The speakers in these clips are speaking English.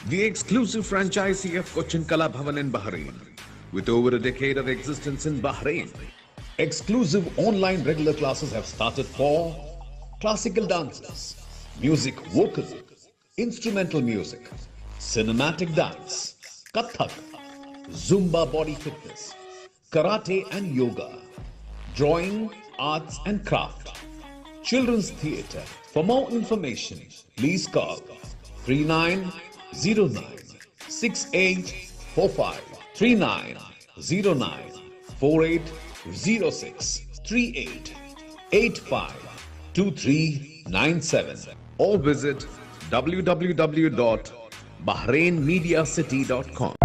the exclusive franchisee of Cochin Kala Bhavan in Bahrain. With over a decade of existence in Bahrain, exclusive online regular classes have started for classical dances, music vocal, instrumental music, cinematic dance, Kathak, Zumba body fitness, karate and yoga, drawing, arts and craft, children's theatre. For more information, please call 3909 6845 3909 4806 3885 2397 or visit www.bahrainmediacity.com.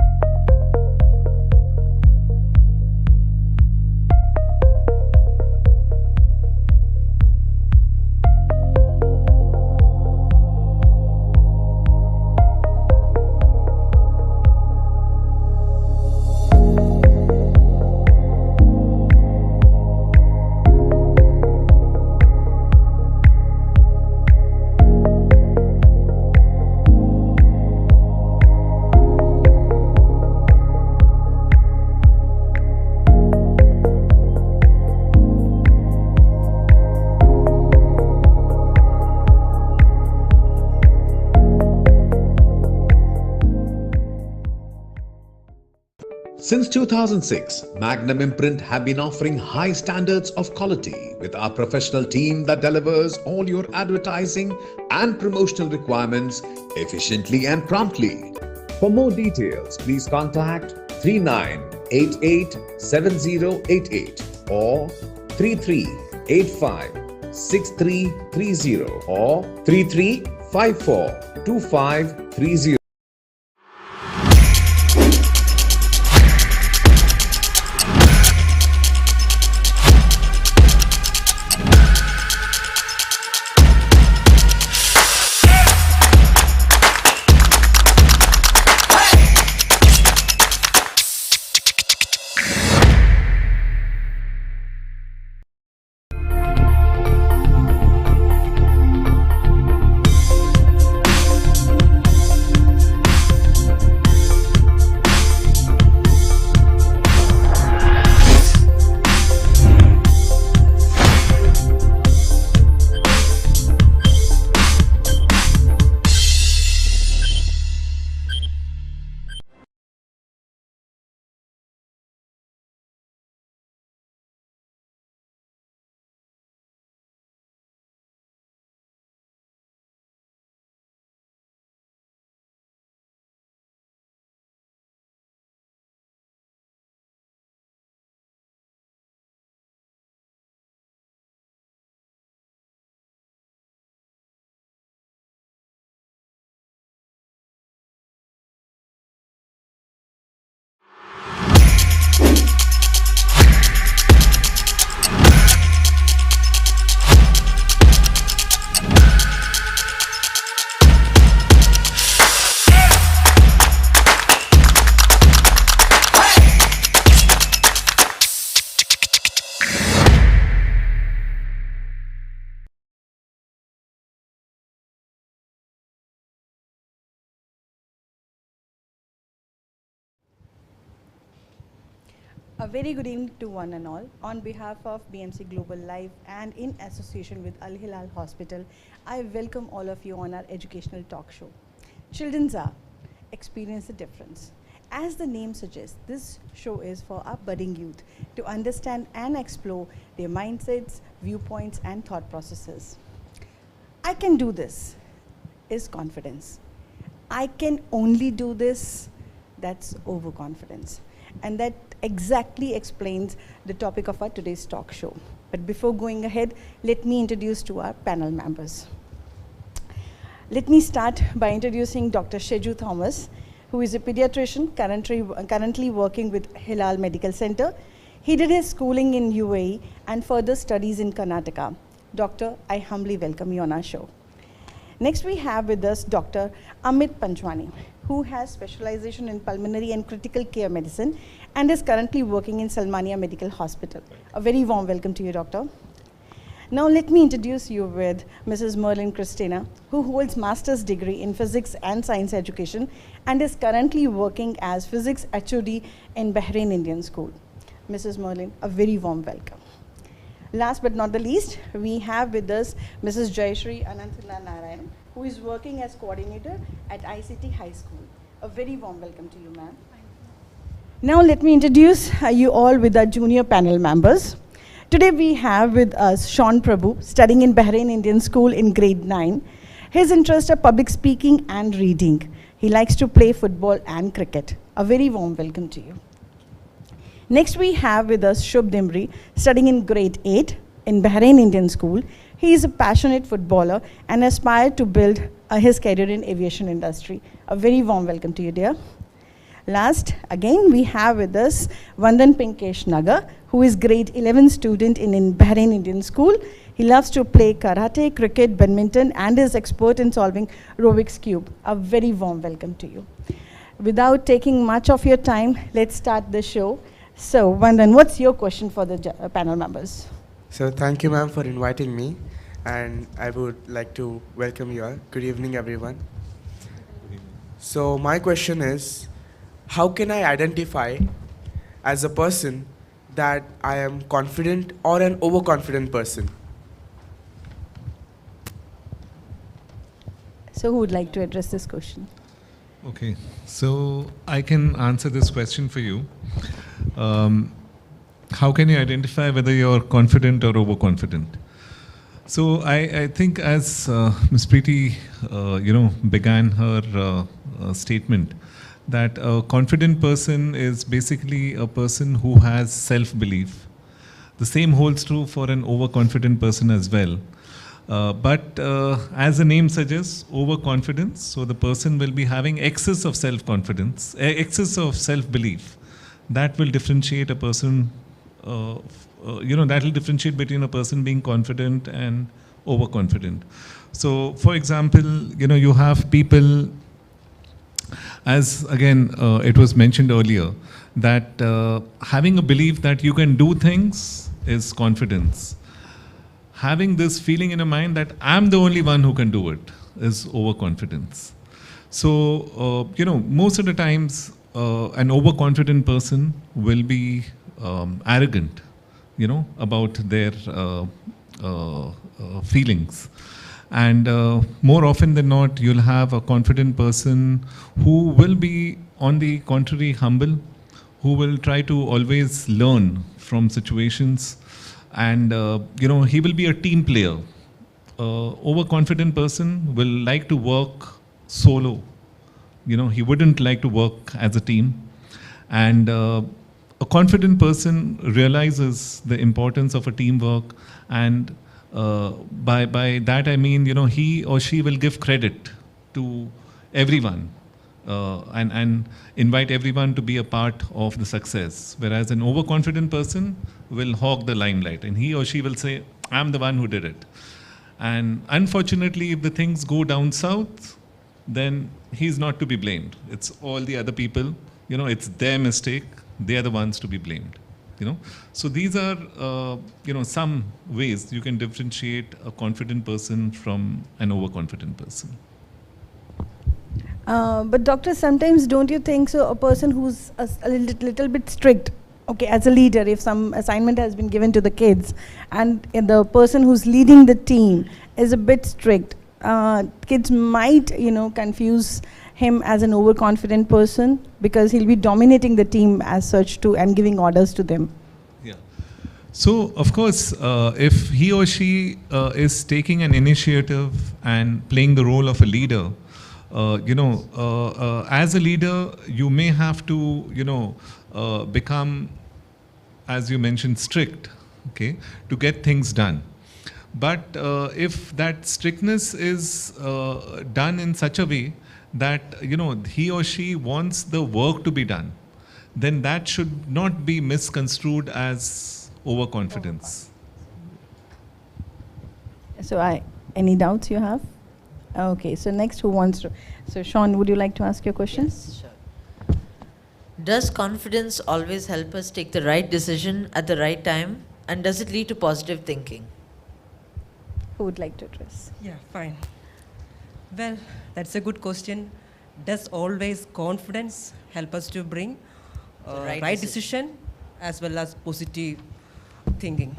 Since 2006, Magnum Imprint have been offering high standards of quality with our professional team that delivers all your advertising and promotional requirements efficiently and promptly. For more details, please contact 39887088 or 33856330 or 33542530. A very good evening to one and all. On behalf of BMC Global Live and in association with Hilal Hospital, I welcome all of you on our educational talk show. Children's are experience the difference. As the name suggests, this show is for our budding youth to understand and explore their mindsets, viewpoints, and thought processes. I can do this is confidence. I can only do this, that's overconfidence. And that exactly explains the topic of our today's talk show. But before going ahead, let me introduce to our panel members. Let me start by introducing Dr. Sheju Thomas, who is a pediatrician currently working with Hilal Medical Center. He did his schooling in UAE and further studies in Karnataka. Doctor, I humbly welcome you on our show. Next we have with us Dr. Amit Panjwani, who has specialization in pulmonary and critical care medicine and is currently working in Salmaniya Medical Hospital. A very warm welcome to you, Doctor. Now let me introduce you with Mrs. Merelene Christina, who holds master's degree in physics and science education and is currently working as physics HOD in Bahrain Indian School. Mrs. Merelene, a very warm welcome. Last but not the least, we have with us Mrs. Jayashree Narayanan, who is working as coordinator at ICT High School. A very warm welcome to you, ma'am. Now let me introduce you all with our junior panel members. Today we have with us Shaun Prabhu, studying in Bahrain Indian School in grade 9. His interests are public speaking and reading. He likes to play football and cricket. A very warm welcome to you. Next we have with us Shubh Dimri, studying in grade 8 in Bahrain Indian School. He is a passionate footballer and aspired to build his career in aviation industry. A very warm welcome to you, dear. Last, again, we have with us Vandan Nagar, who is grade 11 student in Bahrain Indian School. He loves to play karate, cricket, badminton, and is expert in solving Rubik's Cube. A very warm welcome to you. Without taking much of your time, let's start the show. So, Vandan, what's your question for the panel members? So, thank you, ma'am, for inviting me. And I would like to welcome you all. Good evening, everyone. So, my question is, how can I identify as a person that I am confident or an overconfident person? So who would like to address this question? Okay, so I can answer this question for you. How can you identify whether you're confident or overconfident? So I think as Ms. Preety, began her statement, that a confident person is basically a person who has self-belief. The same holds true for an overconfident person as well. But as the name suggests, overconfidence, so the person will be having excess of self-confidence, excess of self-belief. That will differentiate a person, that will differentiate between a person being confident and overconfident. So, for example, you have people, as again it was mentioned earlier, that having a belief that you can do things is confidence. Having this feeling in your mind that I'm the only one who can do it is overconfidence. So, most of the times an overconfident person will be arrogant, about their feelings. And more often than not, you'll have a confident person who will be, on the contrary, humble, who will try to always learn from situations. And, he will be a team player. Overconfident person will like to work solo. He wouldn't like to work as a team. And a confident person realizes the importance of a teamwork, and by that I mean, he or she will give credit to everyone and invite everyone to be a part of the success. Whereas an overconfident person will hog the limelight, and he or she will say, I'm the one who did it. And unfortunately, if the things go down south, then he's not to be blamed. It's all the other people, it's their mistake. They are the ones to be blamed. So these are, some ways you can differentiate a confident person from an overconfident person. But doctor, sometimes don't you think so? A person who's a little bit strict, okay, as a leader, if some assignment has been given to the kids, and the person who's leading the team is a bit strict, kids might, confuse him as an overconfident person because he'll be dominating the team as such too and giving orders to them. Yeah. So, of course, if he or she is taking an initiative and playing the role of a leader, as a leader, you may have to, become, as you mentioned, strict, okay, to get things done. But if that strictness is done in such a way that, he or she wants the work to be done, then that should not be misconstrued as overconfidence. So, any doubts you have? Okay, so next who wants to? So Shaun, would you like to ask your question? Yes, sure. Does confidence always help us take the right decision at the right time, and does it lead to positive thinking? Who would like to address? Yeah, fine. Well, that's a good question. Does always confidence help us to bring The right right decision. decision as well as positive thinking?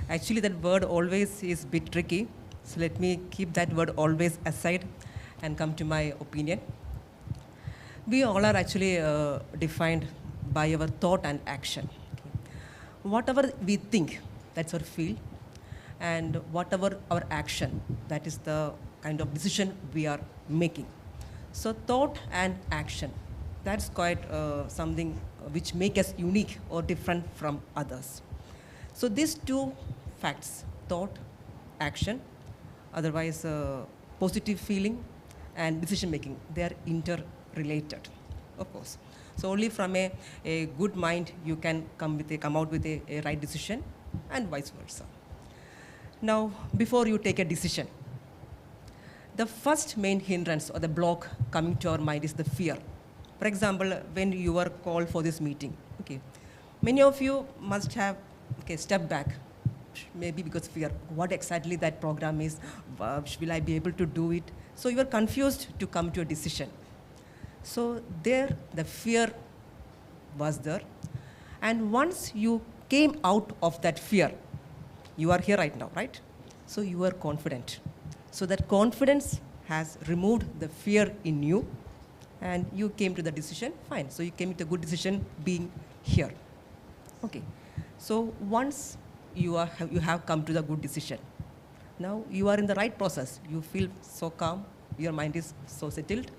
Actually, that word always is a bit tricky. So let me keep that word always aside and come to my opinion. We all are actually defined by our thought and action. Whatever we think, that's our feel, and whatever our action, that is the kind of decision we are making. So thought and action, that's quite something which make us unique or different from others. So these two facts, thought, action, otherwise positive feeling and decision making, they are interrelated, of course. So only from a good mind you can come out with a right decision and vice versa. Now, before you take a decision, the first main hindrance or the block coming to our mind is the fear. For example, when you were called for this meeting, okay, many of you must have stepped back, maybe because fear, what exactly that program is, will I be able to do it? So you are confused to come to a decision. So there, the fear was there. And once you came out of that fear, you are here right now, right? So you are confident. So that confidence has removed the fear in you, and you came to the decision, fine. So you came to a good decision being here. Okay. So once you have come to the good decision, now you are in the right process. You feel so calm, your mind is so settled,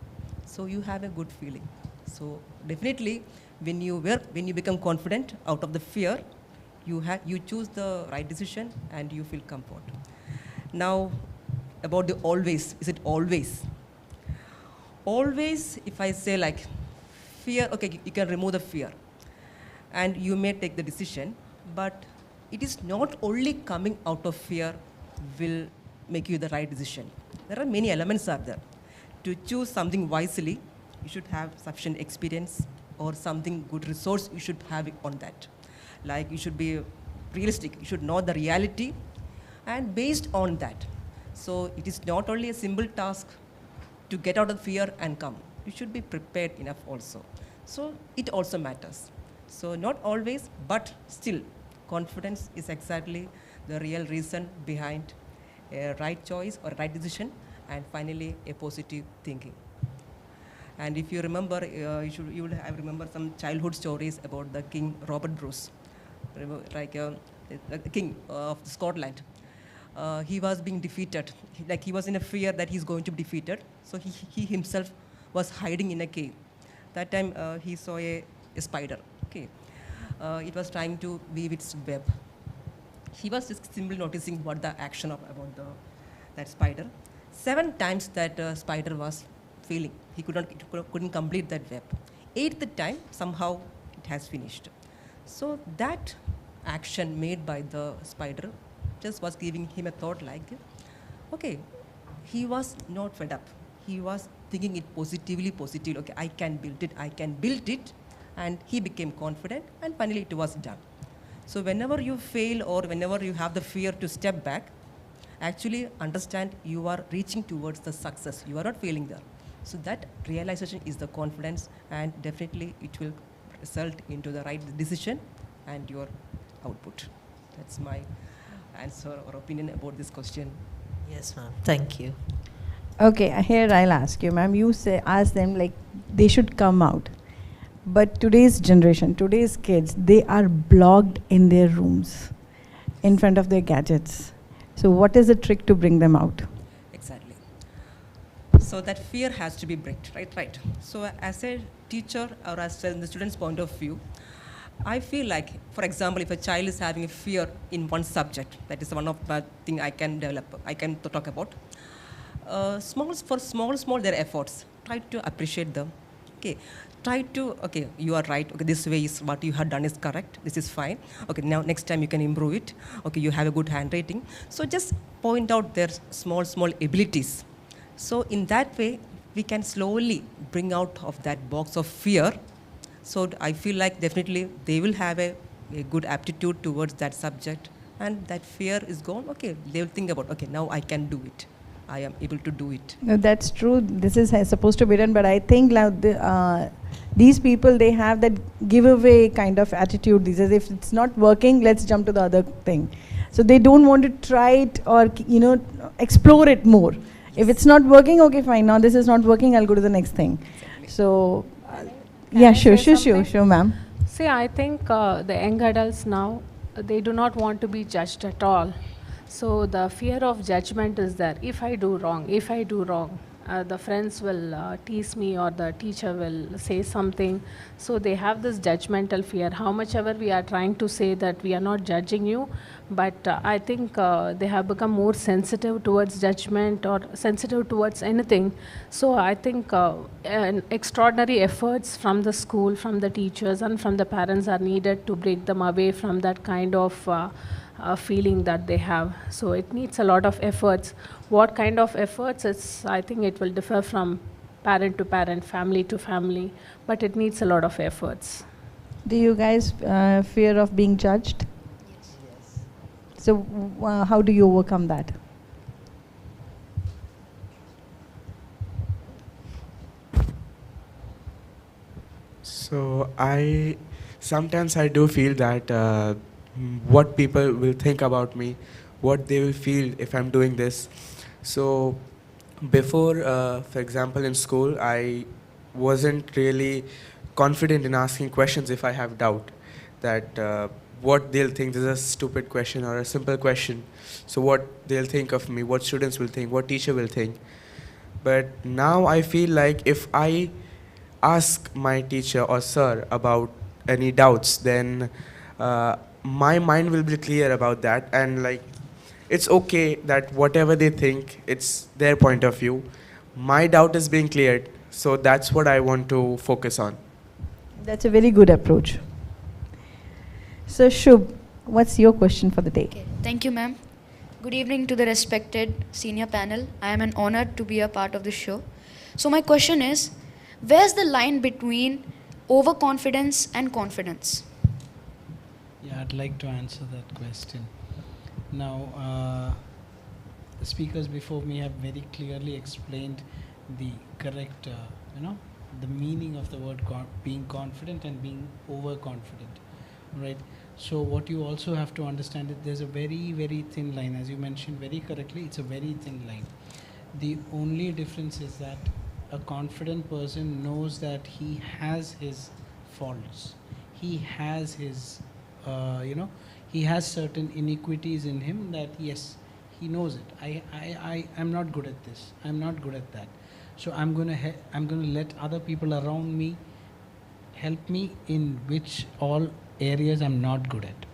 so you have a good feeling. So definitely, when you become confident out of the fear, you choose the right decision and you feel comfort. Now, about the always, is it always? Always, if I say like fear, okay, you can remove the fear and you may take the decision, but it is not only coming out of fear will make you the right decision. There are many elements are there. To choose something wisely, you should have sufficient experience or something good resource you should have on that. Like you should be realistic, you should know the reality, and based on that. So it is not only a simple task to get out of fear and come. You should be prepared enough also. So it also matters. So not always, but still, confidence is exactly the real reason behind a right choice or right decision, and finally a positive thinking. And if you remember, you will have remember some childhood stories about the King Robert Bruce, like the king of Scotland. He was being defeated, like he was in a fear that he's going to be defeated. So he himself was hiding in a cave. That time he saw a spider. Okay, it was trying to weave its web. He was just simply noticing what the action about that spider. 7 times that spider was failing. He couldn't complete that web. 8th time, somehow it has finished. So that action made by the spider just was giving him a thought like, okay, he was not fed up. He was thinking it positively. Okay, I can build it. And he became confident, and finally it was done. So whenever you fail or whenever you have the fear to step back, actually understand you are reaching towards the success. You are not failing there. So that realization is the confidence, and definitely it will result into the right decision and your output. That's my answer or opinion about this question. Yes, ma'am. Thank you. Okay, here I'll ask you, ma'am. You ask them like they should come out. But today's generation, today's kids, they are blocked in their rooms in front of their gadgets. So what is the trick to bring them out? Exactly. So that fear has to be bricked, right? So as a teacher or as in the student's point of view, I feel like, for example, if a child is having a fear in one subject, that is one of the thing I can talk about. Small their efforts. Try to appreciate them. Okay. You are right. Okay, this way is what you have done is correct. This is fine. Okay, now next time you can improve it. Okay, you have a good handwriting. So just point out their small abilities. So in that way, we can slowly bring out of that box of fear. So I feel like definitely they will have a good aptitude towards that subject, and that fear is gone. Okay, they will think about, okay, now I can do it. I am able to do it. No, that's true. This is supposed to be done, but I think these people, they have that giveaway kind of attitude. These days, if it's not working, let's jump to the other thing. So they don't want to try it or explore it more. If it's not working, okay, fine. Now this is not working. I'll go to the next thing. Exactly. So, Can I say something? sure, ma'am. See, I think the young adults now, they do not want to be judged at all. So the fear of judgment is there. If I do wrong, the friends will tease me or the teacher will say something. So they have this judgmental fear. How much ever we are trying to say that we are not judging you, but I think they have become more sensitive towards judgment or sensitive towards anything. So I think extraordinary efforts from the school, from the teachers and from the parents are needed to break them away from that kind of feeling that they have. So it needs a lot of efforts. What kind of efforts? I think it will differ from parent to parent, family to family, but it needs a lot of efforts. Do you guys fear of being judged? Yes. So how do you overcome that? So sometimes I do feel that what people will think about me, what they will feel if I'm doing this. So before, for example, in school, I wasn't really confident in asking questions if I have doubt that what they'll think, this is a stupid question or a simple question. So what they'll think of me, what students will think, what teacher will think. But now I feel like if I ask my teacher or sir about any doubts, then my mind will be clear about that, and like it's okay that whatever they think, it's their point of view. My doubt is being cleared, so that's what I want to focus on. That's a very good approach. So Shubh, what's your question for the day? Okay. Thank you, ma'am. Good evening to the respected senior panel. I am an honor to be a part of this show. So my question is, where's the line between overconfidence and confidence? Yeah, I'd like to answer that question. Now, the speakers before me have very clearly explained the correct, the meaning of the word being confident and being overconfident, right? So what you also have to understand is there's a very, very thin line. As you mentioned very correctly, it's a very thin line. The only difference is that a confident person knows that he has his faults. He has his, he has certain iniquities in him that, yes, he knows it. I'm not good at this. I'm not good at that. So I'm gonna let other people around me help me in which all areas I'm not good at.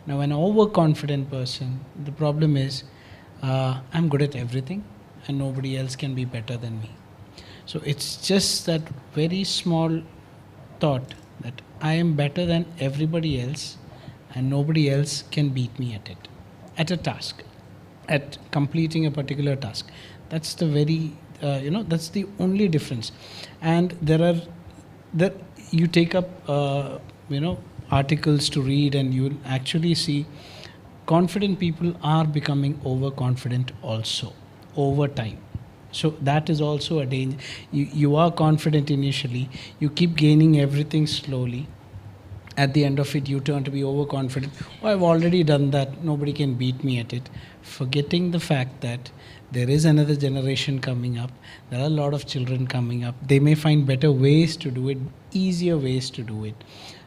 Now, an overconfident person, the problem is I'm good at everything and nobody else can be better than me. So it's just that very small thought that I am better than everybody else and nobody else can beat me at it, at a task, at completing a particular task. That's the very, that's the only difference. And you take up, articles to read and you'll actually see confident people are becoming overconfident also over time. So that is also a danger. You are confident initially, you keep gaining everything slowly. At the end of it, you turn to be overconfident. Oh, I've already done that, nobody can beat me at it. Forgetting the fact that there is another generation coming up, there are a lot of children coming up. They may find better ways to do it, easier ways to do it.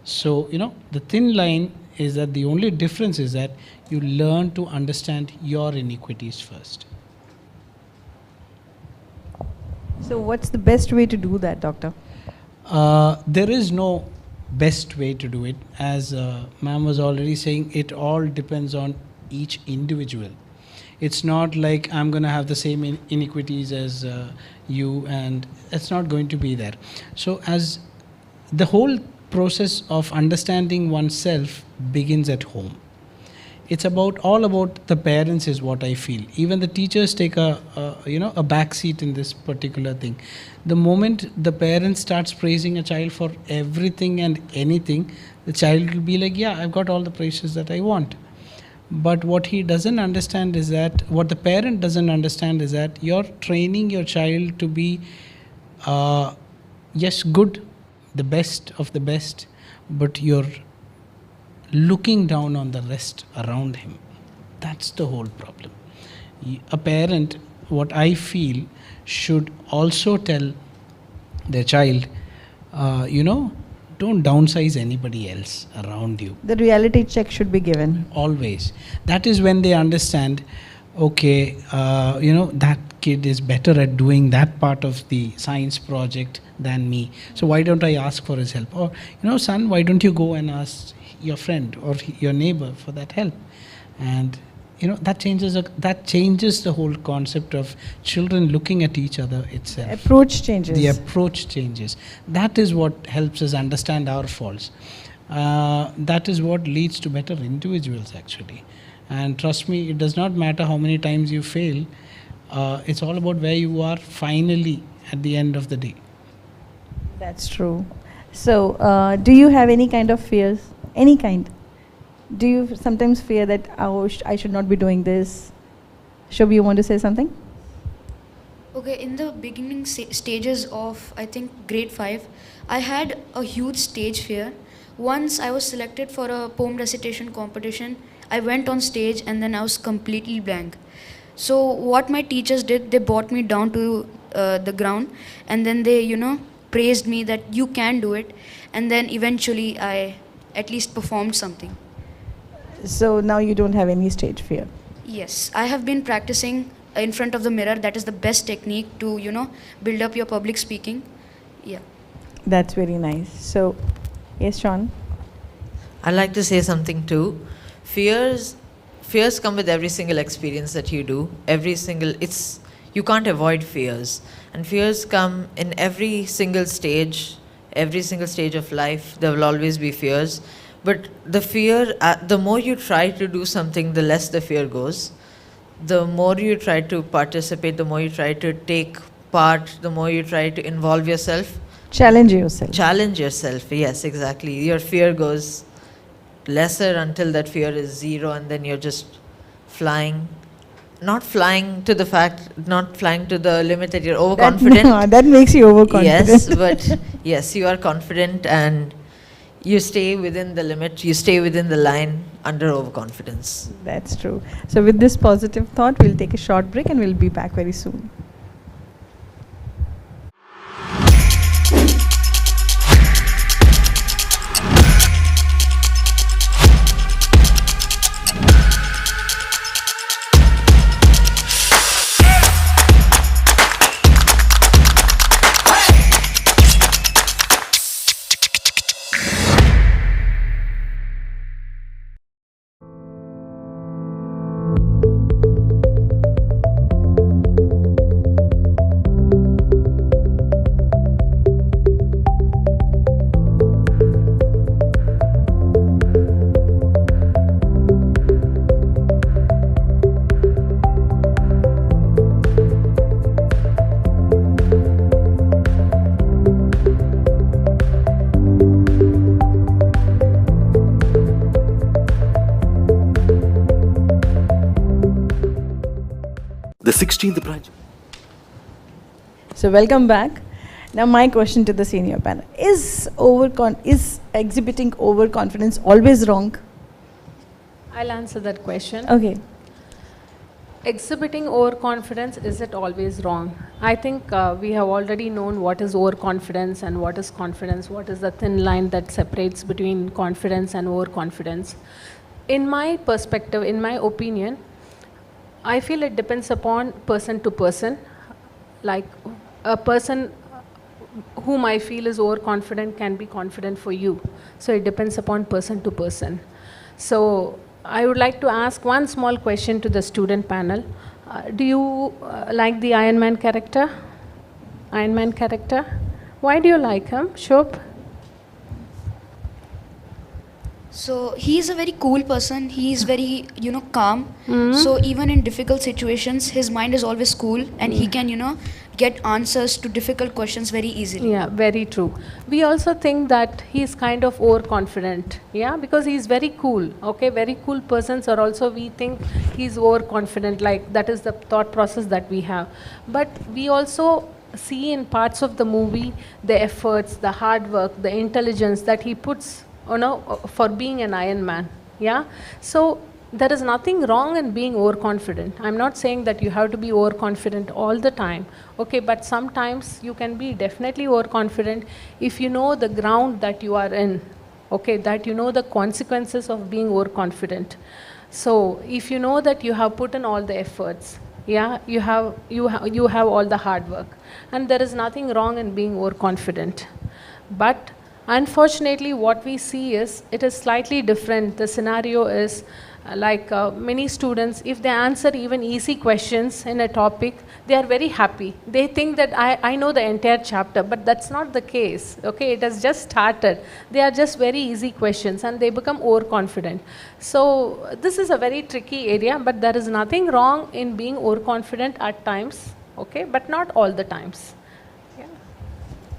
So, the thin line is that the only difference is that you learn to understand your iniquities first. So what's the best way to do that, doctor? There is no best way to do it. As ma'am was already saying, it all depends on each individual. It's not like I'm going to have the same iniquities as you, and it's not going to be there. So as the whole process of understanding oneself begins at home. It's all about the parents is what I feel. Even the teachers take a back seat in this particular thing. The moment the parent starts praising a child for everything and anything, the child will be like, yeah, I've got all the praises that I want. But what he doesn't understand is that, what the parent doesn't understand is that you're training your child to be, yes, good, the best of the best, but you're looking down on the rest around him. That's the whole problem. A parent, what I feel, should also tell their child, don't downsize anybody else around you. The reality check should be given. Always. That is when they understand, okay, that kid is better at doing that part of the science project than me. So why don't I ask for his help? Or, son, why don't you go and ask your friend or your neighbor for that help? And that changes the whole concept of children looking at each other itself. Approach changes. The approach changes. That is what helps us understand our faults. That is what leads to better individuals, actually. And trust me, it does not matter how many times you fail. It's all about where you are finally at the end of the day. That's true. So, do you have any kind of fears? Any kind? Do you sometimes fear that, I should not be doing this? Shubh, you want to say something? Okay, in the beginning stages of, I think, grade 5, I had a huge stage fear. Once I was selected for a poem recitation competition, I went on stage and then I was completely blank. So what my teachers did, they brought me down to the ground, and then they, praised me that you can do it. And then eventually I at least performed something. So now you don't have any stage fear? Yes, I have been practicing in front of the mirror. That is the best technique to, build up your public speaking. Yeah. That's very nice. So, yes, Shaun? I'd like to say something too. Fears come with every single experience that you do. You can't avoid fears. And fears come in every single stage of life. There will always be fears. But the fear, the more you try to do something, the less the fear goes. The more you try to participate, the more you try to take part, the more you try to involve yourself. Challenge yourself. Challenge yourself, yes, exactly. Your fear goes lesser until that fear is zero, and then you're just flying. Not flying to the limit that you're overconfident. That makes you overconfident. Yes, but yes, you are confident and you stay within the limit, you stay within the line under overconfidence. That's true. So with this positive thought, we'll take a short break and we'll be back very soon. The 16th branch. So welcome back. Now my question to the senior panel. Is exhibiting overconfidence always wrong? I'll answer that question. Okay. Exhibiting overconfidence, is it always wrong? I think we have already known what is overconfidence and what is confidence, what is the thin line that separates between confidence and overconfidence. In my perspective, in my opinion, I feel it depends upon person to person. Like a person whom I feel is overconfident can be confident for you. So it depends upon person to person. So I would like to ask one small question to the student panel. Do you like the Iron Man character? Iron Man character? Why do you like him? Shubh? So he is a very cool person. He is very, calm. So even in difficult situations, his mind is always cool, and he can, get answers to difficult questions very easily. Yeah, very true. We also think that he's kind of overconfident, yeah, because he's very cool. Okay, very cool persons are also, we think he's overconfident, like that is the thought process that we have. But we also see in parts of the movie the efforts, the hard work, the intelligence that he puts, for being an Iron Man. Yeah. So there is nothing wrong in being overconfident. I'm not saying that you have to be overconfident all the time. Okay, but sometimes you can be definitely overconfident if you know the ground that you are in. Okay, that you know the consequences of being overconfident. So if you know that you have put in all the efforts, yeah, you have all the hard work, and there is nothing wrong in being overconfident. But unfortunately, what we see is it is slightly different. The scenario is many students, if they answer even easy questions in a topic, they are very happy. They think that I know the entire chapter, but that's not the case. Okay, it has just started. They are just very easy questions, and they become overconfident. So this is a very tricky area, but there is nothing wrong in being overconfident at times. Okay, but not all the times.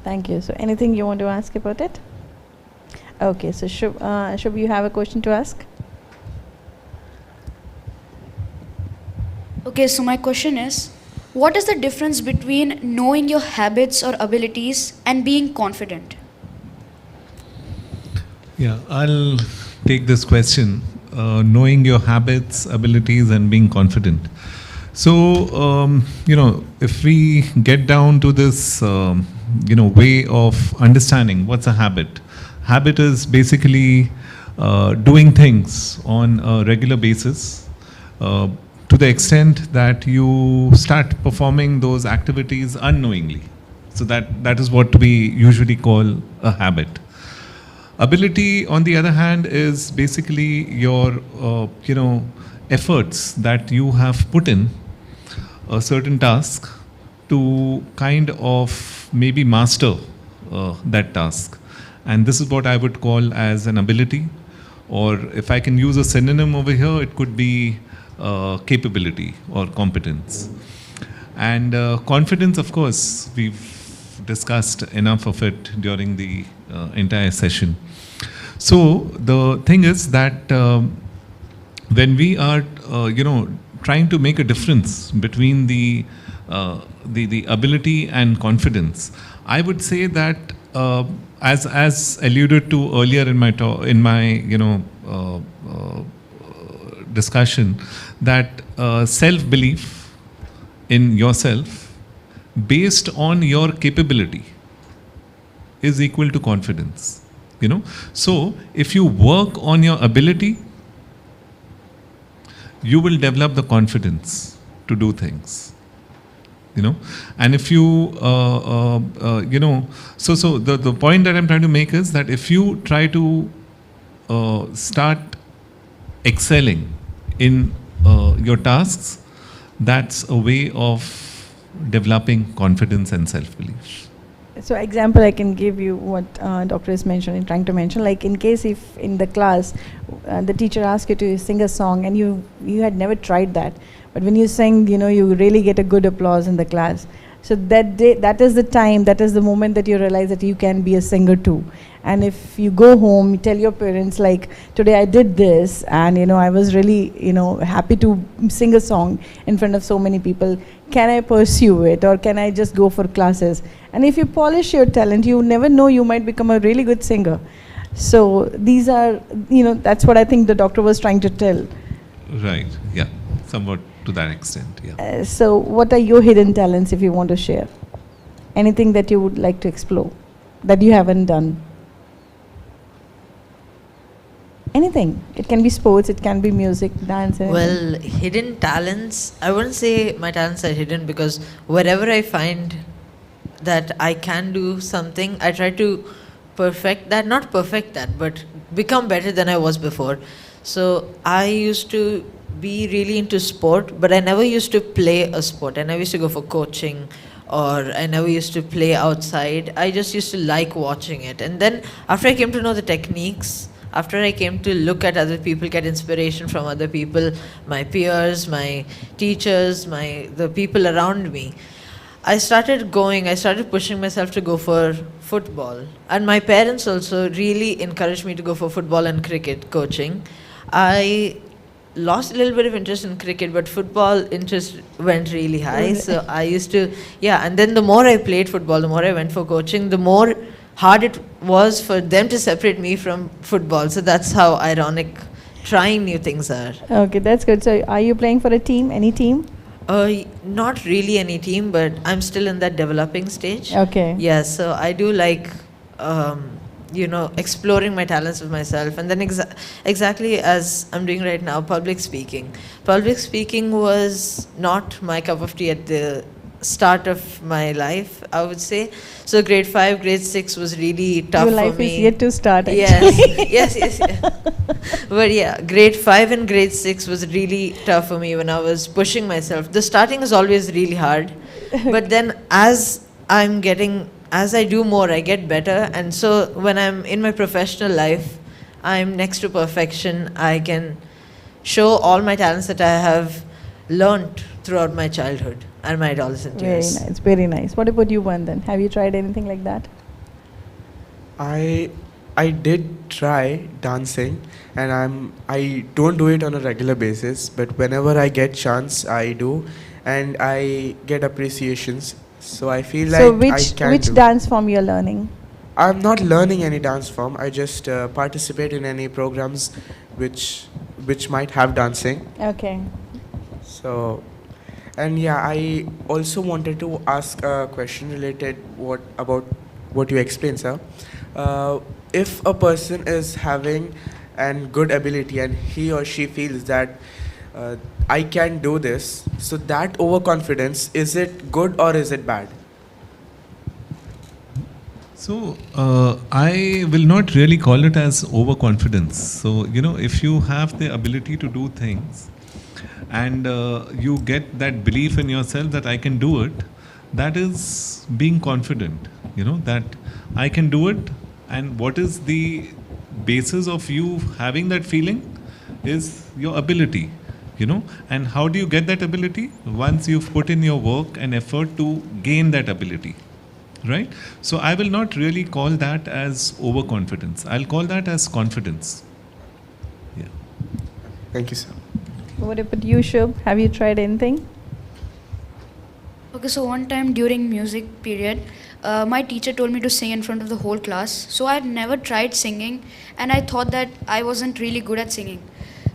Thank you. So anything you want to ask about it? Okay, so Shubh, you have a question to ask? Okay, so my question is, what is the difference between knowing your habits or abilities and being confident? Yeah, I'll take this question. Knowing your habits, abilities, and being confident. So, if we get down to this, way of understanding what's a habit. Habit is basically doing things on a regular basis to the extent that you start performing those activities unknowingly. So that is what we usually call a habit. Ability, on the other hand, is basically your efforts that you have put in a certain task to kind of maybe master that task. And this is what I would call as an ability, or if I can use a synonym over here, it could be capability or competence. And confidence, of course, we've discussed enough of it during the entire session. So the thing is that when we are, trying to make a difference between the ability and confidence, I would say that as alluded to earlier in my discussion, that self-belief in yourself based on your capability is equal to confidence. So if you work on your ability, you will develop the confidence to do things. And if you so the point that I'm trying to make is that if you try to start excelling in your tasks, that's a way of developing confidence and self-belief. So example I can give you what doctor is trying to mention, like in case if in the class the teacher asks you to sing a song and you had never tried that, but when you sing, you really get a good applause in the class. So that day, that is the time, that is the moment that you realize that you can be a singer too. And if you go home, you tell your parents like, today I did this, and I was really happy to sing a song in front of so many people. Can I pursue it, or can I just go for classes? And if you polish your talent, you never know, you might become a really good singer. So these are, that's what I think the doctor was trying to tell. Right. Yeah. Somewhat to that extent. Yeah. So what are your hidden talents, if you want to share? Anything that you would like to explore that you haven't done? Anything. It can be sports, it can be music, dance. Anything. Well, hidden talents, I wouldn't say my talents are hidden, because wherever I find that I can do something, I try to perfect that, not perfect that, but become better than I was before. So I used to be really into sport, but I never used to play a sport. I never used to go for coaching, or I never used to play outside. I just used to like watching it. And then after I came to know the techniques, After I came to look at other people, get inspiration from other people, my peers, my teachers, the people around me, I started pushing myself to go for football. And my parents also really encouraged me to go for football and cricket coaching. I lost a little bit of interest in cricket, but football interest went really high. So I used to, and then the more I played football, the more I went for coaching, the more hard it was for them to separate me from football. So that's how ironic trying new things are. Okay, that's good. So are you playing for a team, any team? Not really any team, but I'm still in that developing stage. Okay. Yeah, so I do like, exploring my talents with myself. And then exactly as I'm doing right now, public speaking. Public speaking was not my cup of tea at the start of my life, I would say. So grade 5, grade 6 was really tough for me. Your life is yet to start, actually. Yes. But yeah, grade 5 and grade 6 was really tough for me when I was pushing myself. The starting is always really hard. But then as I do more, I get better. And so when I'm in my professional life, I'm next to perfection. I can show all my talents that I have learned throughout my childhood and my adolescent years. Very nice, very nice. What about you, Vandan? Have you tried anything like that? I did try dancing, and I don't do it on a regular basis, but whenever I get chance, I do, and I get appreciations. So I feel like which dance form you're learning? I'm not learning any dance form. I just participate in any programs which might have dancing. Okay. So, and I also wanted to ask a question related about what you explained, sir. If a person is having a good ability and he or she feels that I can do this, so that overconfidence, is it good or is it bad? So I will not really call it as overconfidence. So if you have the ability to do things and you get that belief in yourself that I can do it, that is being confident, that I can do it. And what is the basis of you having that feeling is your ability, and how do you get that ability? Once you've put in your work and effort to gain that ability, right? So I will not really call that as overconfidence. I'll call that as confidence. Yeah. Thank you, sir. What about you, Shubh? Have you tried anything? Okay, so one time during music period, my teacher told me to sing in front of the whole class. So I had never tried singing, and I thought that I wasn't really good at singing.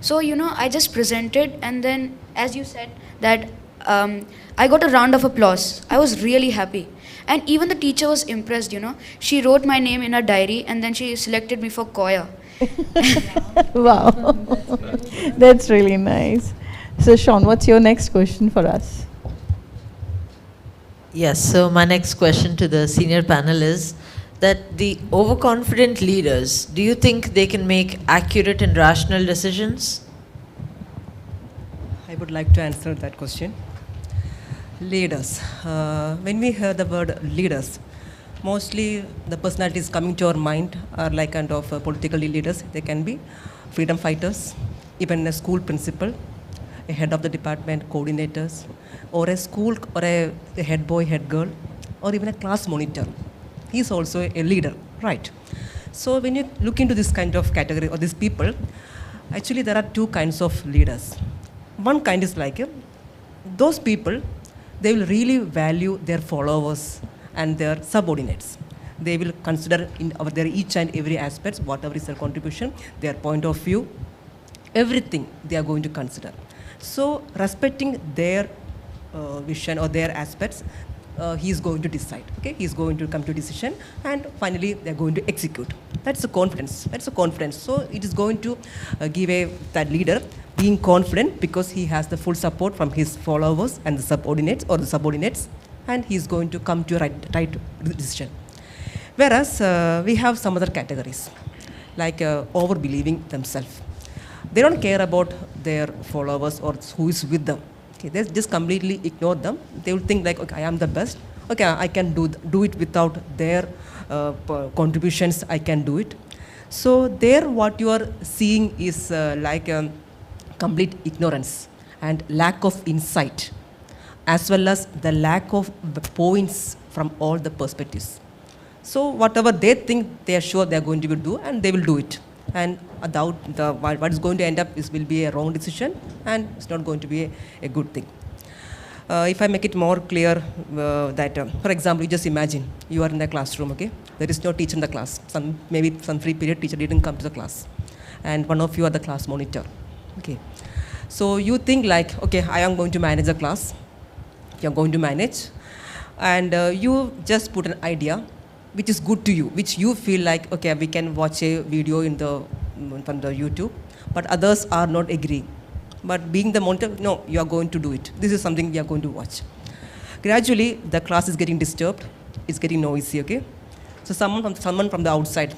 So, I just presented, and then, as you said, that I got a round of applause. I was really happy. And even the teacher was impressed, She wrote my name in her diary, and then she selected me for choir. Wow. That's really nice. So, Shaun, what's your next question for us? Yes, so my next question to the senior panel is that the overconfident leaders, do you think they can make accurate and rational decisions? I would like to answer that question. Leaders. When we hear the word leaders, mostly the personalities coming to our mind are like kind of political leaders. They can be freedom fighters, even a school principal, a head of the department, coordinators, or a school or a head boy, head girl, or even a class monitor. He is also a leader, right? So when you look into this kind of category or these people, actually there are two kinds of leaders. One kind is like those people, they will really value their followers and their subordinates. They will consider in their each and every aspect, whatever is their contribution, their point of view, everything they are going to consider. So respecting their vision or their aspects, he is going to decide. Okay, he is going to come to a decision, and finally they are going to execute. That's a confidence. That's a confidence. So it is going to give that leader being confident because he has the full support from his followers and the subordinates, and he is going to come to a right decision. Whereas we have some other categories, like over-believing themselves. They don't care about their followers or who is with them. Okay, they just completely ignore them. They will think like, okay, I am the best. Okay, I can do it without their contributions. I can do it. So there what you are seeing is like complete ignorance and lack of insight, as well as the lack of the points from all the perspectives. So whatever they think they are sure they are going to do, and they will do it. And what is going to end up will be a wrong decision, and it's not going to be a good thing. If I make it more clear that, for example, you just imagine you are in the classroom, okay? There is no teacher in the class. Maybe some free period teacher didn't come to the class. And one of you are the class monitor, okay? So you think like, okay, I am going to manage the class. You are going to manage. And you just put an idea which is good to you, which you feel like, okay, we can watch a video from the YouTube, but others are not agreeing. But being the monitor, no, you are going to do it. This is something you are going to watch. Gradually, the class is getting disturbed. It's getting noisy, okay? So someone from the outside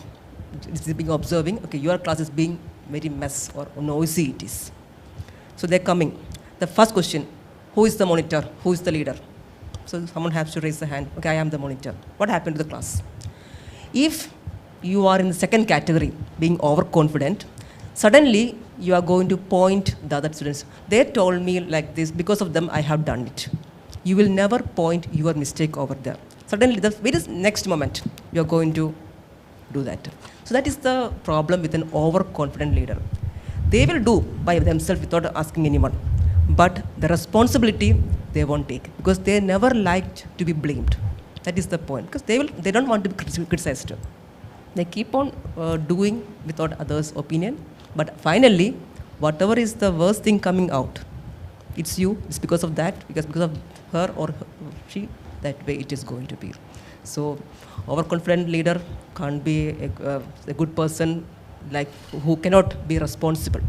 is being observing, okay, your class is being very mess or noisy it is. So they're coming. The first question, who is the monitor? Who is the leader? So someone has to raise the hand. Okay, I am the monitor. What happened to the class? If you are in the second category, being overconfident, suddenly you are going to point the other students. They told me like this, because of them I have done it. You will never point your mistake over there. Suddenly, the very next moment, you are going to do that. So that is the problem with an overconfident leader. They will do by themselves without asking anyone. But the responsibility they won't take, because they never liked to be blamed. That is the point, because they don't want to be criticized. They keep on doing without others' opinion. But finally, whatever is the worst thing coming out, it's you, it's because of that, because of her or she, that way it is going to be. So, overconfident leader can't be a good person, like who cannot be responsible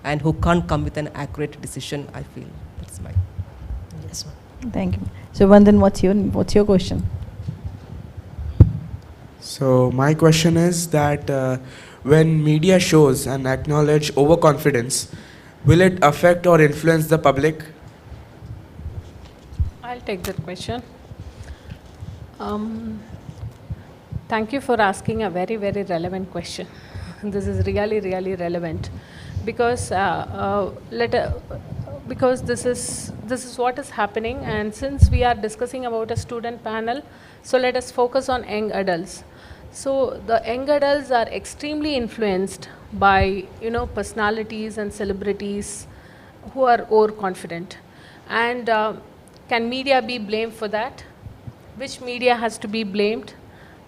and who can't come with an accurate decision, I feel. That's my. Yes, ma'am. Thank you. So Vandan, what's your question? So my question is that when media shows and acknowledge overconfidence, will it affect or influence the public? I'll take that question. Thank you for asking a very, very relevant question. This is really, really relevant because because this is what is happening, and since we are discussing about a student panel, so let us focus on young adults. So the young adults are extremely influenced by personalities and celebrities who are overconfident. And can media be blamed for that? Which media has to be blamed?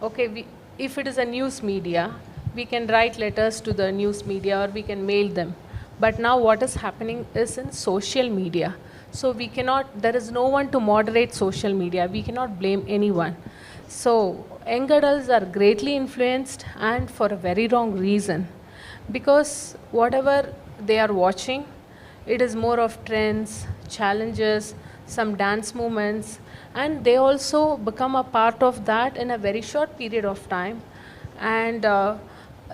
Okay, if it is a news media, we can write letters to the news media or we can mail them. But now what is happening is in social media. So we cannot, there is no one to moderate social media. We cannot blame anyone. So young adults are greatly influenced, and for a very wrong reason. Because whatever they are watching, it is more of trends, challenges, some dance movements, and they also become a part of that in a very short period of time, and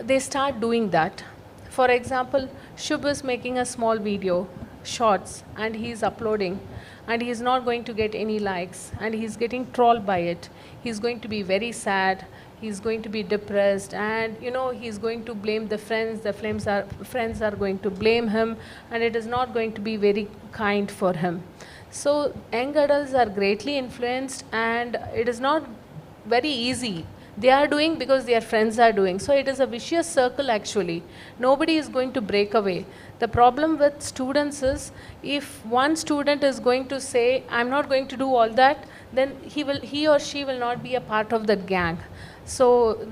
they start doing that. For example, Shubh is making a small video, shorts, and he is uploading, and he is not going to get any likes, and he is getting trolled by it. He is going to be very sad, he is going to be depressed, and he is going to blame the friends. The friends are going to blame him, and it is not going to be very kind for him. So young adults are greatly influenced, and it is not very easy. They are doing because their friends are doing. So it is a vicious circle actually. Nobody is going to break away. The problem with students is, if one student is going to say, I'm not going to do all that, then he or she will not be a part of that gang. So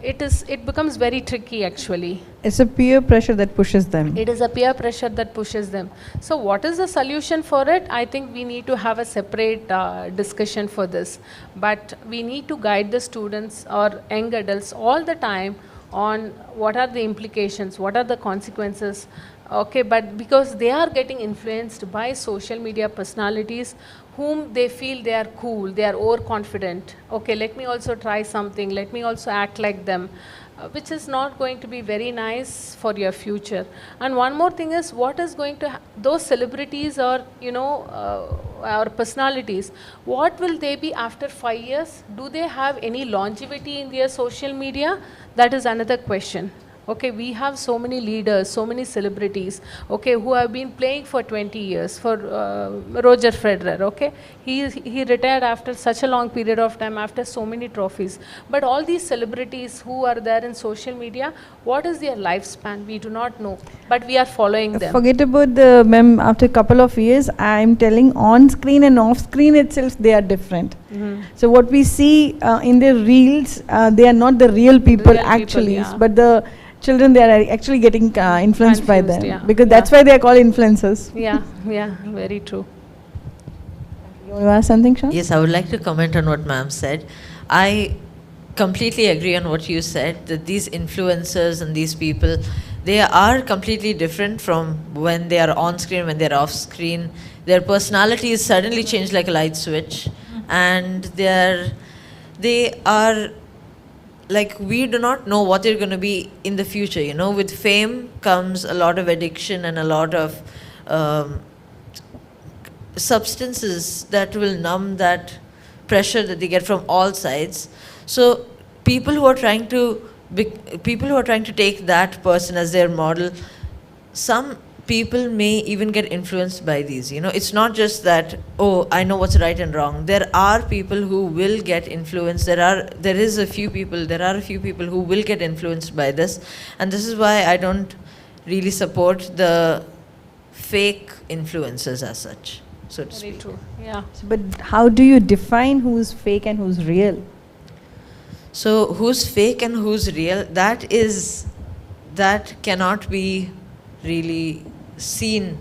it becomes very tricky actually. It's a peer pressure that pushes them. It is a peer pressure that pushes them. So what is the solution for it? I think we need to have a separate discussion for this. But we need to guide the students or young adults all the time on what are the implications, what are the consequences. Okay, but because they are getting influenced by social media personalities whom they feel they are cool, they are overconfident. Okay, let me also try something, let me also act like them. which is not going to be very nice for your future. And one more thing is, what is going to those celebrities or our personalities, what will they be after 5 years? Do they have any longevity in their social media? That is another question. Okay, we have so many leaders, so many celebrities, okay, who have been playing for 20 years. For Roger Federer, okay, he retired after such a long period of time, after so many trophies. But all these celebrities who are there in social media, what is their lifespan? We do not know, but we are following them. Forget about the mem. After a couple of years, I'm telling, on screen and off screen itself, they are different. So what we see in their reels, they are not the real people actually, yeah. but the children, they are actually getting influenced by them, yeah. because that's why they are called influencers. Yeah, very true. You want to ask something, Shaun? Yes, I would like to comment on what ma'am said. I completely agree on what you said, that these influencers and these people, they are completely different from when they are on screen, when they're off screen. Their personalities suddenly change like a light switch, and they are like, we do not know what they're going to be in the future. You know, with fame comes a lot of addiction and a lot of substances that will numb that pressure that they get from all sides. So people who are trying to take that person as their model, some people may even get influenced by these. You know, it's not just that, oh, I know what's right and wrong. There are people who will get influenced. There are a few people who will get influenced by this, and this is why I don't really support the fake influencers as such, so to Very speak. true. Yeah. But how do you define who's fake and who's real? So who's fake and who's real, that cannot be really seen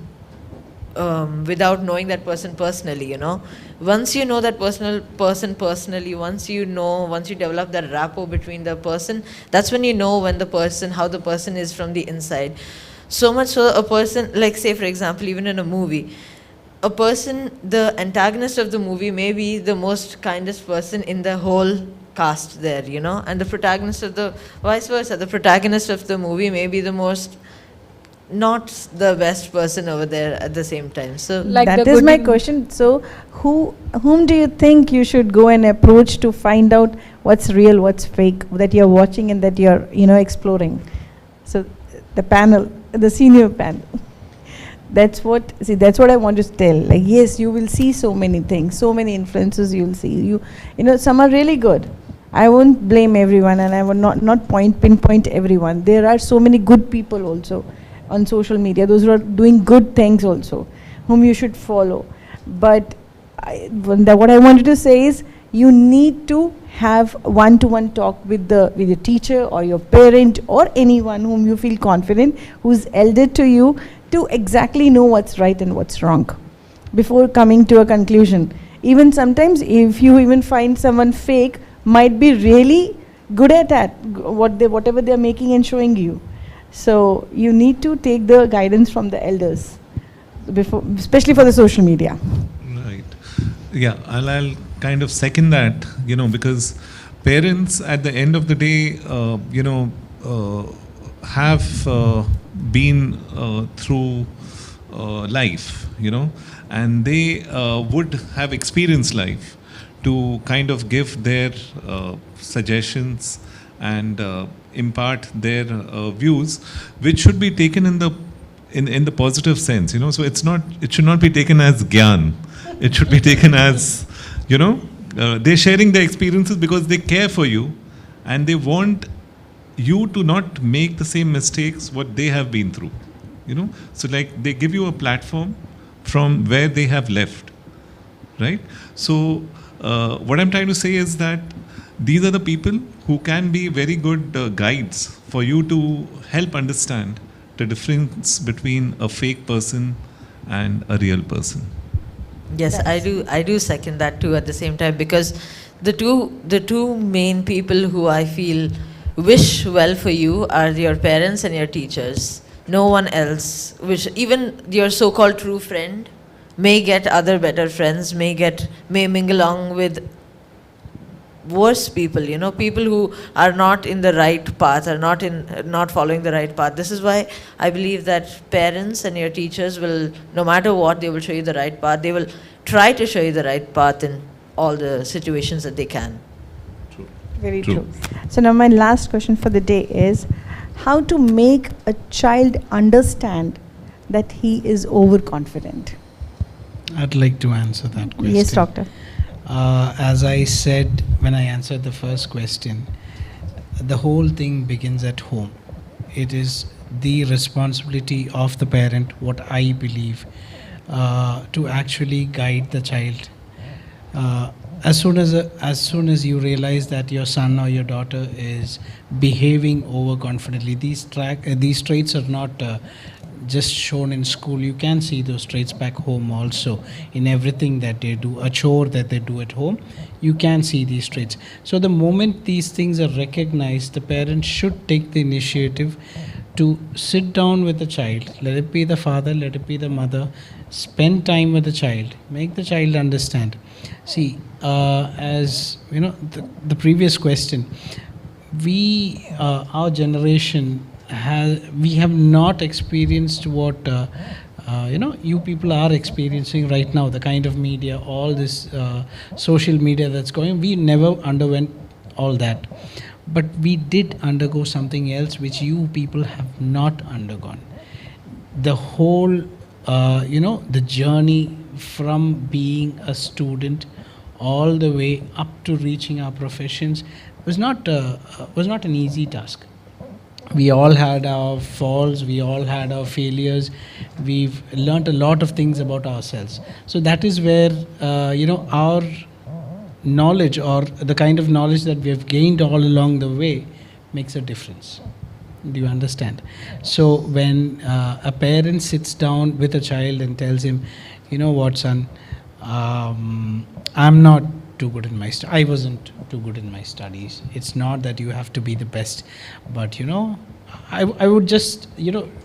without knowing that person personally, you know. Once you know that person personally, once you develop that rapport between the person, that's when you know how the person is from the inside. So much so, a person, like say for example, even in a movie, the antagonist of the movie may be the most kindest person in the whole cast there, you know, and the protagonist of the movie may be the most not the best person over there at the same time. So Like that is my question. So whom do you think you should go and approach to find out what's real, what's fake, that you're watching and that you're exploring? So the senior panel. That's what I want to tell. Like, yes, you will see so many things, so many influences you'll see. You know, some are really good. I won't blame everyone, and I will not pinpoint everyone. There are so many good people also on social media, those who are doing good things also, whom you should follow. But what I wanted to say is, you need to have one-to-one talk with your teacher or your parent or anyone whom you feel confident, who's elder to you, to exactly know what's right and what's wrong before coming to a conclusion. Even sometimes, if you even find someone fake, might be really good at that, whatever they're making and showing you. So you need to take the guidance from the elders, especially for the social media. Right. Yeah, I'll kind of second that, you know, because parents at the end of the day, have been through life, you know, and they would have experienced life to kind of give their suggestions and impart their views, which should be taken in the positive sense, you know. So it should not be taken as gyan. It should be taken as, you know, they're sharing their experiences because they care for you and they want you to not make the same mistakes what they have been through, you know. So like, they give you a platform from where they have left, right? So what I'm trying to say is that these are the people who can be very good guides for you to help understand the difference between a fake person and a real person. Yes, I do second that too at the same time, because the two main people who I feel wish well for you are your parents and your teachers. No one else. Which even your so-called true friend may get other better friends, may mingle along with worse people, people who are not in the right path, are not following the right path. This is why I believe that parents and your teachers will, no matter what, they will show you the right path. They will try to show you the right path in all the situations that they can. Very true. So now my last question for the day is, how to make a child understand that he is overconfident? I'd like to answer that question. Yes, doctor. As I said when I answered the first question, the whole thing begins at home. It is the responsibility of the parent, what I believe, to actually guide the child. As soon as you realize that your son or your daughter is behaving overconfidently, these traits are not just shown in school. You can see those traits back home also, in everything that they do, a chore that they do at home. You can see these traits. So the moment these things are recognized, the parent should take the initiative to sit down with the child. Let it be the father, let it be the mother. Spend time with the child. Make the child understand. See, as you know, the previous question, our generation we have not experienced what you people are experiencing right now. The kind of media, all this social media that's going. We never underwent all that, but we did undergo something else which you people have not undergone. The whole the journey from being a student all the way up to reaching our professions was not an easy task. We all had our falls, we all had our failures. We've learnt a lot of things about ourselves. So that is where our knowledge, or the kind of knowledge that we have gained all along the way, makes a difference. Do you understand? So when a parent sits down with a child and tells him, you know what, son, I'm not too good in my I wasn't too good in my studies. It's not that you have to be the best, but I would just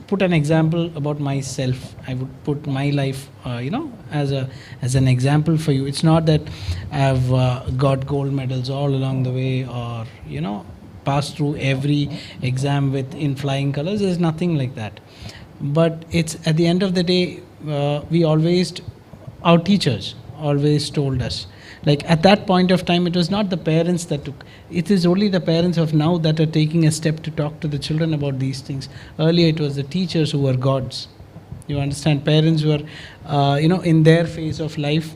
put an example about myself. I would put my life as an example for you. It's not that I've got gold medals all along the way, or passed through every exam in flying colors. There's nothing like that. But it's at the end of the day, our teachers always told us, like at that point of time, it was not the parents that took. It is only the parents of now that are taking a step to talk to the children about these things. Earlier, it was the teachers who were gods. You understand? Parents were, in their phase of life,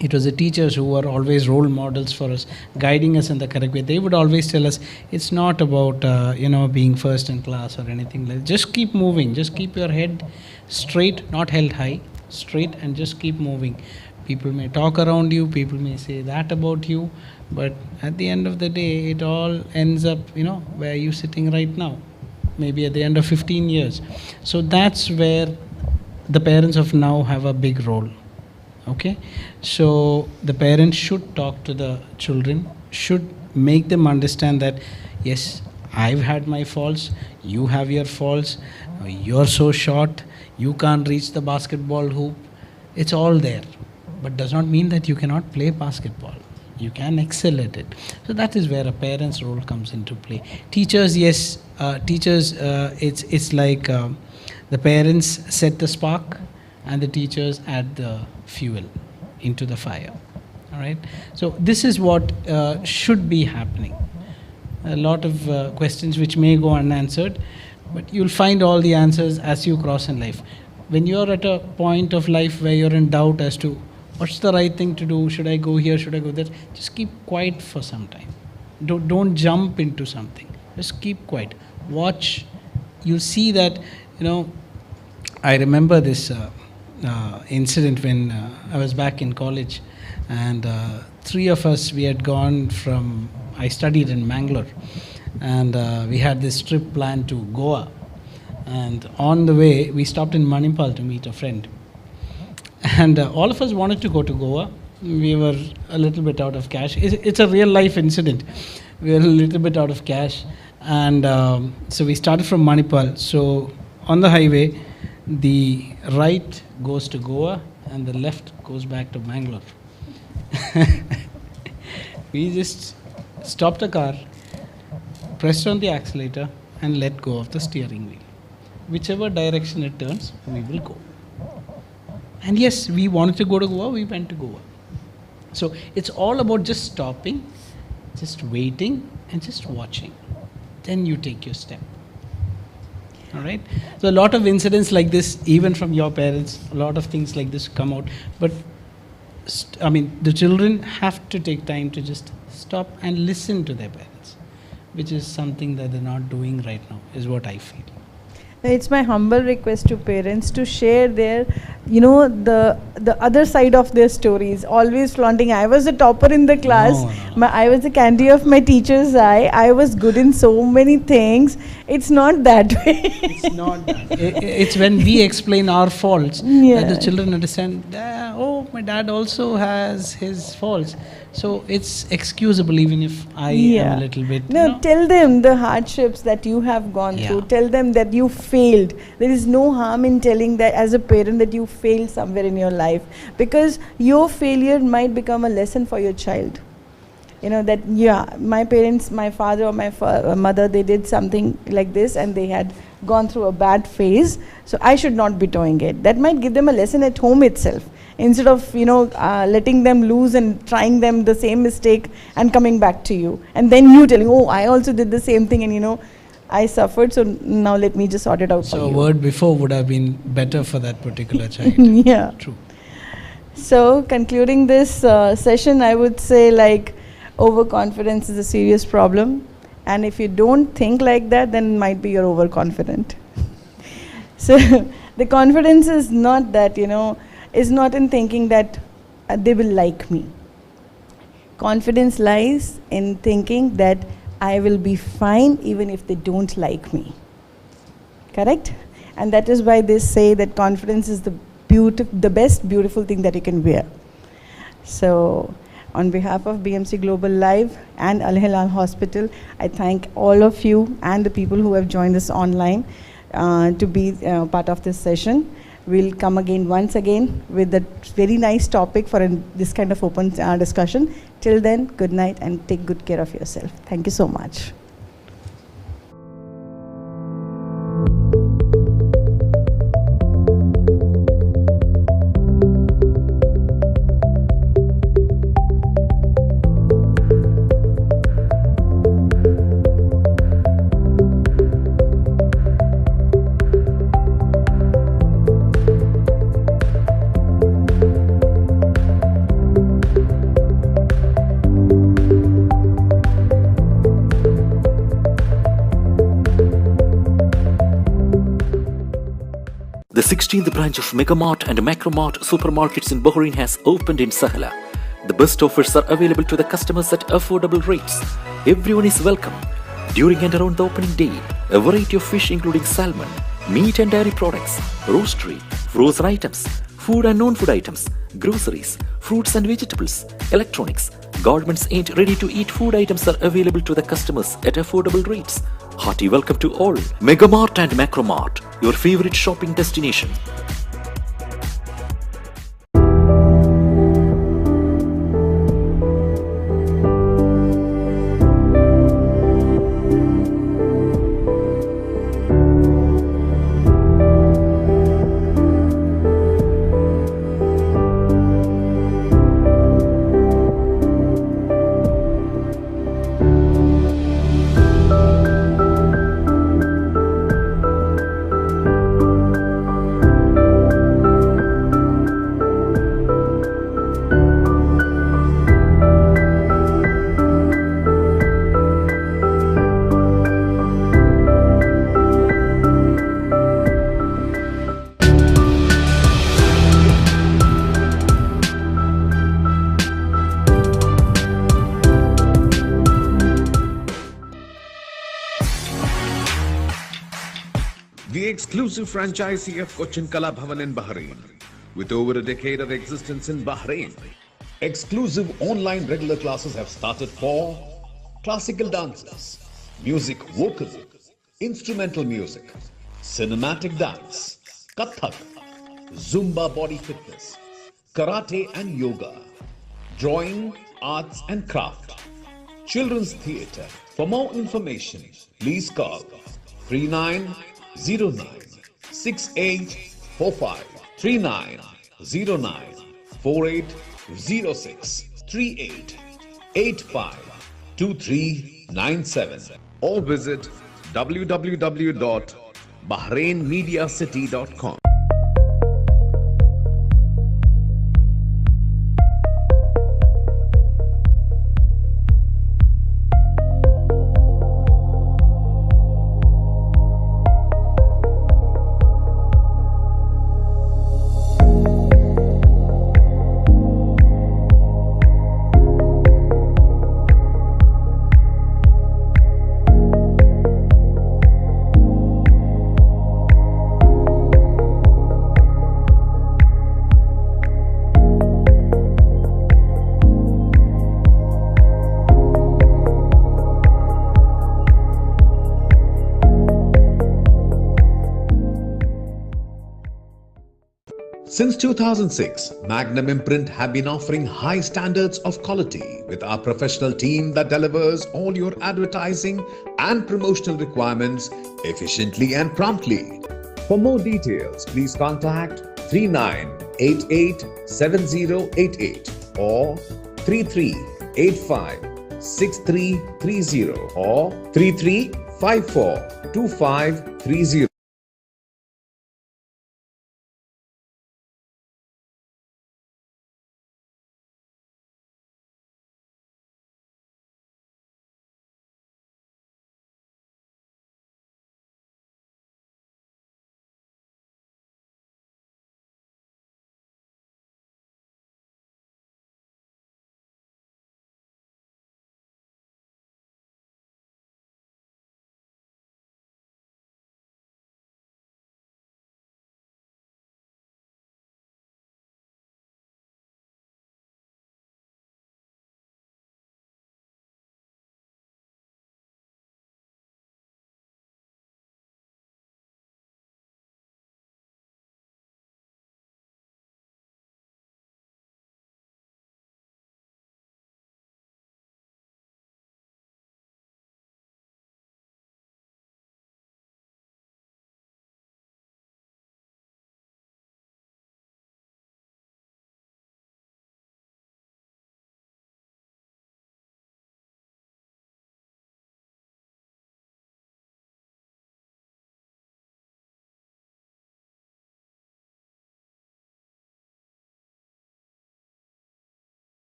it was the teachers who were always role models for us, guiding us in the correct way. They would always tell us, it's not about, being first in class or anything like that. Just keep moving. Just keep your head straight, not held high, straight, and just keep moving. People may talk around you, people may say that about you, but at the end of the day, it all ends up, where you're sitting right now, maybe at the end of 15 years. So that's where the parents of now have a big role. Okay? So the parents should talk to the children, should make them understand that, yes, I've had my faults, you have your faults, you're so short, you can't reach the basketball hoop. It's all there. But does not mean that you cannot play basketball. You can excel at it. So that is where a parent's role comes into play. Teachers, yes, it's like the parents set the spark and the teachers add the fuel into the fire. All right. So this is what should be happening. A lot of questions which may go unanswered, but you'll find all the answers as you cross in life. When you're at a point of life where you're in doubt as to what's the right thing to do, should I go here, should I go there, just keep quiet for some time. Don't jump into something. Just keep quiet. Watch. You'll see that, I remember this incident when I was back in college, and three of us, we had gone I studied in Mangalore, and we had this trip planned to Goa. And on the way, we stopped in Manipal to meet a friend. And all of us wanted to go to Goa. We were a little bit out of cash. It's a real life incident. We were a little bit out of cash. And so we started from Manipal. So on the highway, the right goes to Goa and the left goes back to Mangalore. We just stopped the car, pressed on the accelerator, and let go of the steering wheel. Whichever direction it turns, we will go. And yes, we wanted to go to Goa, we went to Goa. So it's all about just stopping, just waiting, and just watching. Then you take your step. All right? So a lot of incidents like this, even from your parents, a lot of things like this come out. But the children have to take time to just stop and listen to their parents, which is something that they're not doing right now, is what I feel. It's my humble request to parents to share their, the other side of their stories. Always flaunting, I was the topper in the class. No. I was the candy of my teacher's eye. I was good in so many things. It's not that way. It's not that. It's when we explain our faults that the children understand, my dad also has his faults. So it's excusable even if I am a little bit. No, tell them the hardships that you have gone through. Tell them that you failed. There is no harm in telling that as a parent that you failed somewhere in your life, because your failure might become a lesson for your child. My parents, my father or my mother, they did something like this and they had gone through a bad phase. So I should not be doing it. That might give them a lesson at home itself. Instead of, letting them loose and trying them the same mistake and coming back to you. And then you telling, I also did the same thing and, I suffered, so now let me just sort it out for you. So a word before would have been better for that particular child. Yeah. True. So concluding this session, I would say overconfidence is a serious problem. And if you don't think like that, then might be you're overconfident. So the confidence is not that, is not in thinking that they will like me. Confidence lies in thinking that I will be fine even if they don't like me. Correct? And that is why they say that confidence is the best beautiful thing that you can wear. So on behalf of BMC Global Live and Al Hilal Hospital, I thank all of you and the people who have joined us online to be part of this session. We'll come again once again with a very nice topic for this kind of open discussion. Till then, good night and take good care of yourself. Thank you so much. The 16th branch of Megamart and Macromart supermarkets in Bahrain has opened in Sahala. The best offers are available to the customers at affordable rates. Everyone is welcome. During and around the opening day, a variety of fish including salmon, meat and dairy products, roastery, frozen items, food and non-food items, groceries, fruits and vegetables, electronics, garments and ready-to-eat food items are available to the customers at affordable rates. Hearty welcome to all. Megamart and Macromart, your favorite shopping destination. The exclusive franchisee of Cochin Kala Bhavan in Bahrain, with over a decade of existence in Bahrain. Exclusive online regular classes have started for classical dances, music vocal, instrumental music, cinematic dance, Kathak, Zumba body fitness, karate and yoga, drawing, arts and craft, Children's Theatre. For more information, please call 3909 6845 3909 4806 3885 2397 or visit www.bahrainmediacity.com. Since 2006, Magnum Imprint have been offering high standards of quality with our professional team that delivers all your advertising and promotional requirements efficiently and promptly. For more details, please contact 39887088 or 33856330 or 33542530.